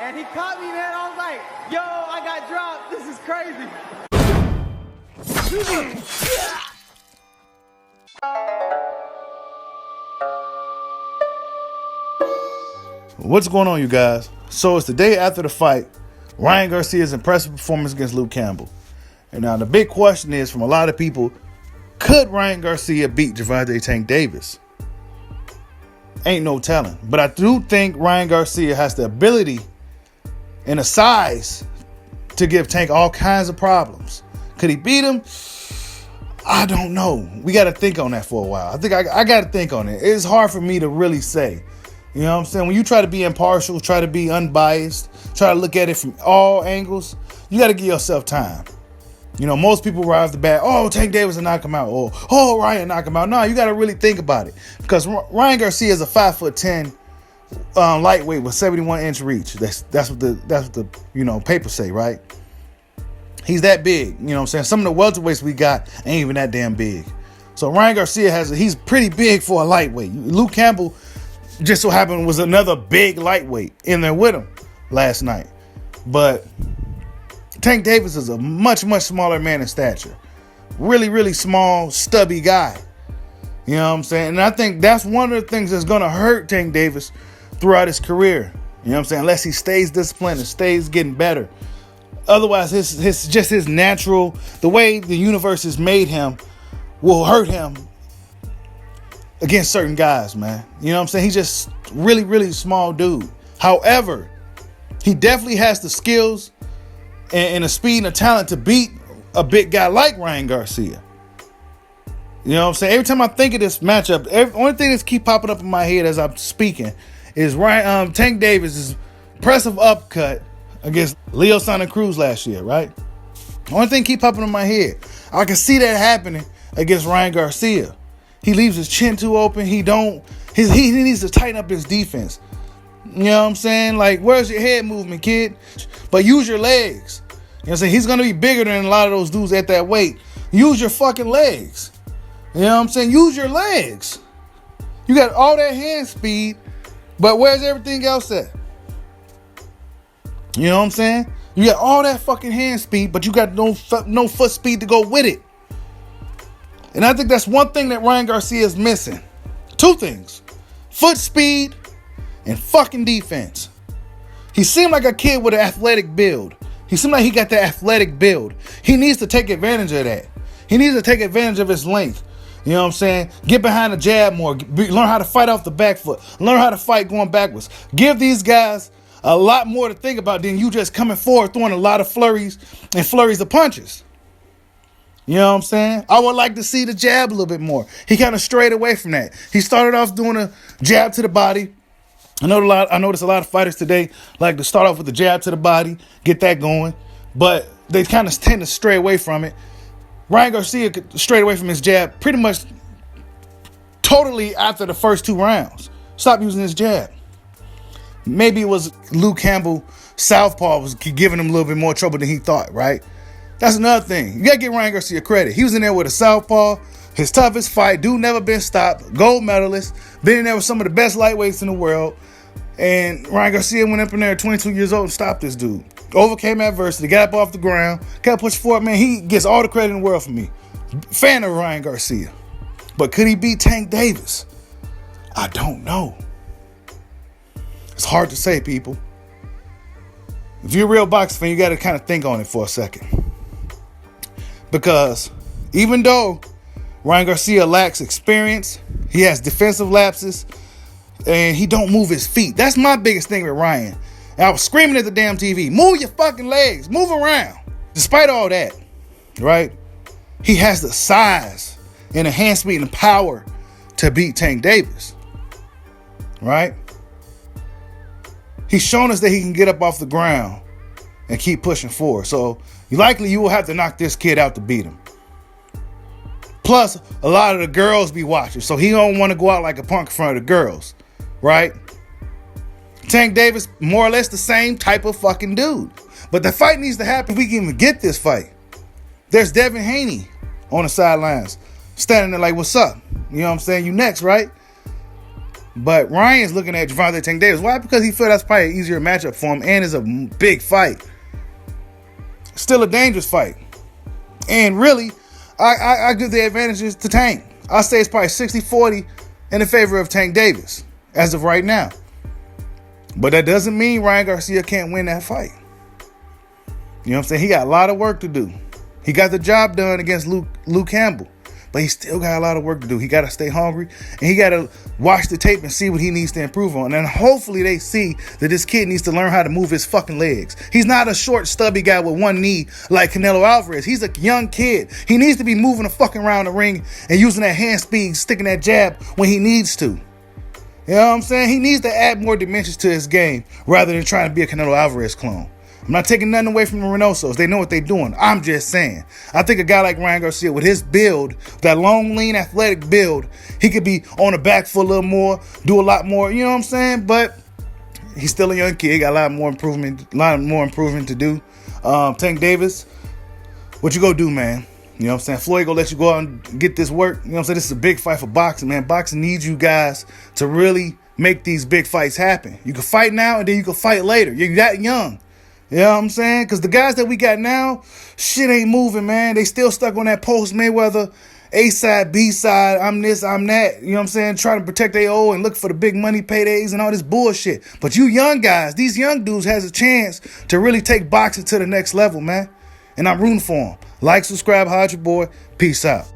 and he caught me, man. I was like, yo, I got dropped. This is crazy. What's going on, you guys? So it's the day after the fight. Ryan Garcia's impressive performance against Luke Campbell. And now the big question is from a lot of people, could Ryan Garcia beat Gervonta Tank Davis? Ain't no telling. But I do think Ryan Garcia has the ability and the size to give Tank all kinds of problems. Could he beat him? I don't know. We got to think on that for a while. I think I got to think on it. It's hard for me to really say. You know what I'm saying? When you try to be impartial, try to be unbiased, try to look at it from all angles, you got to give yourself time. You know, most people right off the bat, oh, Tank Davis will knock him out, or oh, Ryan knock him out. No, you got to really think about it, because Ryan Garcia is a 5'10" lightweight with 71-inch reach. That's what the papers say, right? He's that big. You know what I'm saying? Some of the welterweights we got ain't even that damn big. So Ryan Garcia he's pretty big for a lightweight. Luke Campbell just so happened was another big lightweight in there with him last night. But Tank Davis is a much, much smaller man in stature. Really, really small, stubby guy. You know what I'm saying? And I think that's one of the things that's going to hurt Tank Davis throughout his career. You know what I'm saying? Unless he stays disciplined and stays getting better. Otherwise, his natural, the way the universe has made him will hurt him against certain guys, man. You know what I'm saying? He's just really, really small dude. However, he definitely has the skills and the speed and the talent to beat a big guy like Ryan Garcia. You know what I'm saying? Every time I think of this matchup, the only thing that's keep popping up in my head as I'm speaking is Tank Davis' impressive upcut against Leo Santa Cruz last year, right? The only thing keep popping in my head. I can see that happening against Ryan Garcia. He leaves his chin too open. He needs to tighten up his defense. You know what I'm saying? Like, where's your head movement, kid? But use your legs. You know what I'm saying? He's going to be bigger than a lot of those dudes at that weight. Use your fucking legs. You know what I'm saying? Use your legs. You got all that hand speed, but where's everything else at? You know what I'm saying? You got all that fucking hand speed, but you got no foot speed to go with it. And I think that's one thing that Ryan Garcia is missing. Two things. Foot speed and fucking defense. He seemed like a kid with an athletic build. He seemed like he got that athletic build. He needs to take advantage of that. He needs to take advantage of his length. You know what I'm saying? Get behind the jab more. Learn how to fight off the back foot. Learn how to fight going backwards. Give these guys a lot more to think about than you just coming forward throwing a lot of flurries of punches. You know what I'm saying? I would like to see the jab a little bit more. He kind of strayed away from that. He started off doing a jab to the body. I noticed a lot of fighters today like to start off with the jab to the body, get that going, but they kind of tend to stray away from it. Ryan Garcia strayed away from his jab pretty much totally after the first 2 rounds. Stopped using his jab. Maybe it was Luke Campbell, southpaw, was giving him a little bit more trouble than he thought, right? That's another thing. You got to give Ryan Garcia credit. He was in there with a southpaw, his toughest fight. Dude never been stopped. Gold medalist. Been in there with some of the best lightweights in the world. And Ryan Garcia went up in there at 22 years old and stopped this dude. Overcame adversity. Got up off the ground. Kept pushing forward. Man, he gets all the credit in the world for me. Fan of Ryan Garcia. But could he beat Tank Davis? I don't know. It's hard to say, people. If you're a real boxing fan, you got to kind of think on it for a second. Because even though Ryan Garcia lacks experience, he has defensive lapses, and he don't move his feet. That's my biggest thing with Ryan. And I was screaming at the damn TV, move your fucking legs, move around. Despite all that, right, he has the size and the hand speed and power to beat Tank Davis, right? He's shown us that he can get up off the ground and keep pushing forward. So likely you will have to knock this kid out to beat him. Plus, a lot of the girls be watching, so he don't want to go out like a punk in front of the girls, right? Tank Davis, more or less the same type of fucking dude. But the fight needs to happen if we can even get this fight. There's Devin Haney on the sidelines, standing there like, what's up? You know what I'm saying? You next, right? But Ryan's looking at Gervonta Tank Davis. Why? Because he feel that's probably an easier matchup for him and it's a big fight. Still a dangerous fight. And really, I give the advantages to Tank. I say it's probably 60-40 in the favor of Tank Davis as of right now. But that doesn't mean Ryan Garcia can't win that fight. You know what I'm saying? He got a lot of work to do. He got the job done against Luke Campbell. But he still got a lot of work to do. He got to stay hungry. And he got to watch the tape and see what he needs to improve on. And hopefully they see that this kid needs to learn how to move his fucking legs. He's not a short, stubby guy with one knee like Canelo Alvarez. He's a young kid. He needs to be moving the fucking around the ring and using that hand speed, sticking that jab when he needs to. You know what I'm saying? He needs to add more dimensions to his game rather than trying to be a Canelo Alvarez clone. I'm not taking nothing away from the Reynosos. They know what they're doing. I'm just saying. I think a guy like Ryan Garcia, with his build, that long, lean, athletic build, he could be on the back foot a little more, do a lot more. You know what I'm saying? But he's still a young kid. He got a lot more improvement to do. Tank Davis, what you gonna do, man? You know what I'm saying? Floyd gonna let you go out and get this work. You know what I'm saying? This is a big fight for boxing, man. Boxing needs you guys to really make these big fights happen. You can fight now and then you can fight later. You're that young. You know what I'm saying? Because the guys that we got now, shit ain't moving, man. They still stuck on that post-Mayweather A side, B side, I'm this, I'm that. You know what I'm saying? Trying to protect their own and look for the big money paydays and all this bullshit. But you young guys, these young dudes has a chance to really take boxing to the next level, man. And I'm rooting for them. Like, subscribe, holla at your boy. Peace out.